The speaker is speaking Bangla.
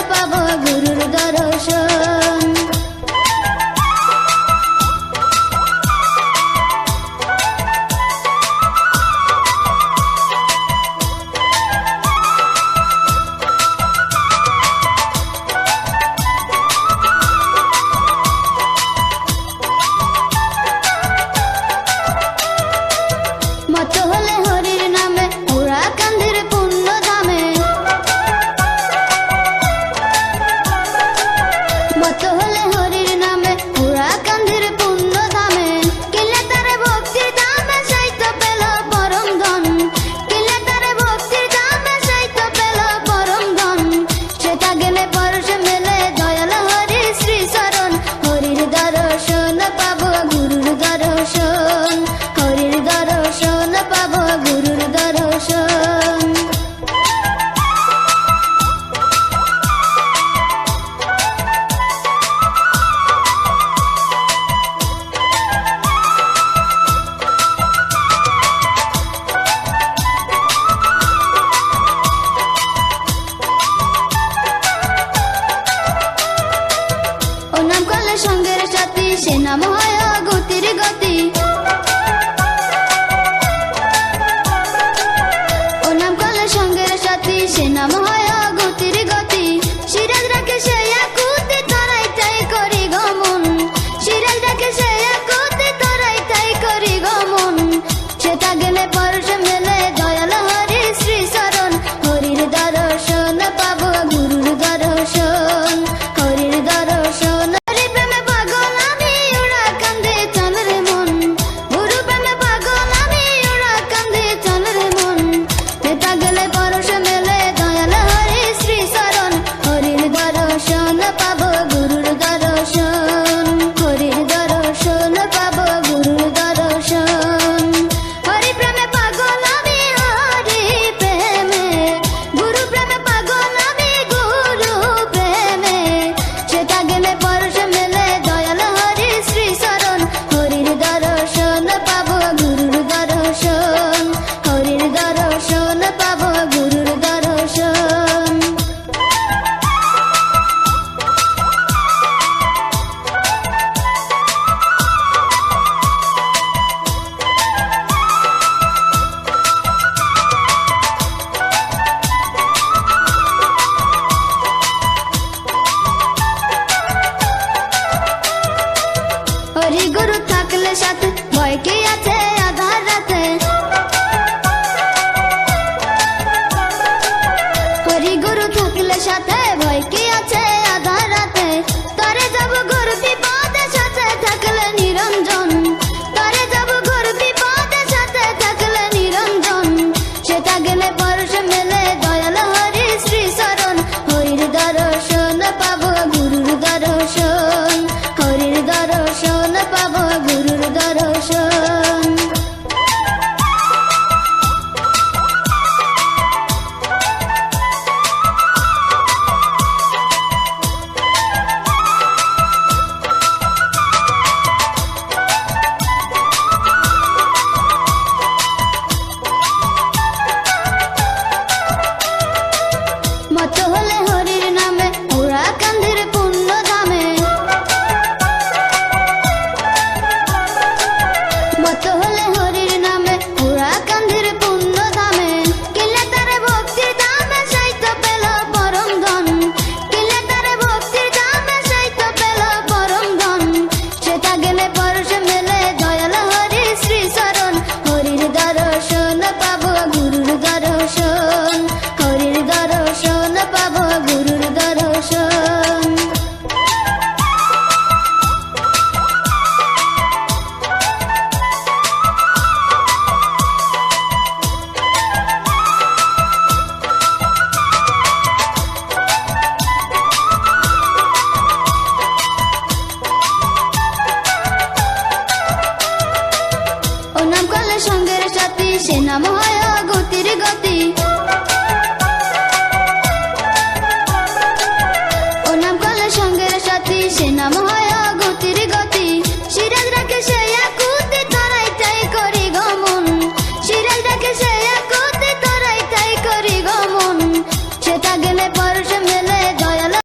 পাবো গুরুর দর্শন। মত হলে হরির নামে ওরা কান্দির পুণ্য ধামে, মত হলে হরির নামে ওরা কান্দির পুণ্য ধামে, কিলে তারে ভক্তির দামে সাইত পেল পরম ধন, কিলে তারে ভক্তির দামে সাইত পেল পরম ধন, সেটা গেলে পরশ মেলে দয়াল হরির শ্রী চরণ, হরির দর্শন পাবো গুরুর দর্শন, হরির দর্শন পাবো গুরুর দর্শন। ও নাম করলে সঙ্গের সাথী, সে নাম হয় গতির গতি, ও নাম করলে সঙ্গের সাথী, সে নাম হয় গতির গতি, সিরাজ রাখে সে একুতি তোরাই তাই করি গমন, সিরাজ রাখে সে একুতি তোরাই তাই করি গমন, সেটা গেলে পরশ মেলে দয়াল হরির শ্রী চরণ, হরির দর্শন পাবো গুরুর দর্শন, হরির দর্শন। হরি প্রেমে পাগল আমি ওরা কান্দে চল রে মন, গুরু প্রেমে পাগল আমি ওরা কান্দে চল রে মন, সেটা গেলে পরশ মেলে দয়াল হরির শ্রী চরণ, হরির দর্শন পাবো গুরুর দর্শন, হরির দর্শন পাবো গুরুর দর্শন। হরি প্রেমে পাগল আমি হরি প্রেমে, গুরু প্রেমে পাগল আমি গুরু প্রেমে, সেটা গেলে পরশ মেলে দয়াল হরির শ্রী চরণ, হরির দর্শন পাবো গুরুর দর্শন, হরির দর্শন পাবো গুরুর দর্শন। হরি গুরু থাকলে সাথে ভয় কি আছে আধার রাতে, হরি গুরু থাকলে সাথে ভয় কি আছে আধার রাতে, তারে যাব ঘোর বিপদে সাথে থাকলে নিরঞ্জন, তারে যাব ঘোর বিপদে সাথে থাকলে নিরঞ্জন, সেটা গেলে পরশ মেলে দয়াল হরির শ্রী চরণ, হরির দর্শন পাবো গুরুর দর্শন, হরির দর্শন পাবো গুরুর দর্শন। মত হলে হরির নামে ওরা কান্দির পুণ্য ধামে, মত হলে হরির নামে ওরা কান্দির পুণ্য ধামে, কিলে তারে ভক্তির দামে সাইত পেল পরম ধন, কিলে তারে ভক্তির দামে সাইত পেল পরম ধন, সেটা গেলে পরশ মেলে দয়াল হরির শ্রী চরণ, হরির দর্শন পাবো গুরুর দর্শন, হরির দর্শন পাবো গুরুর দর্শন। ও নাম করলে সঙ্গের সাথী, সে নাম হয়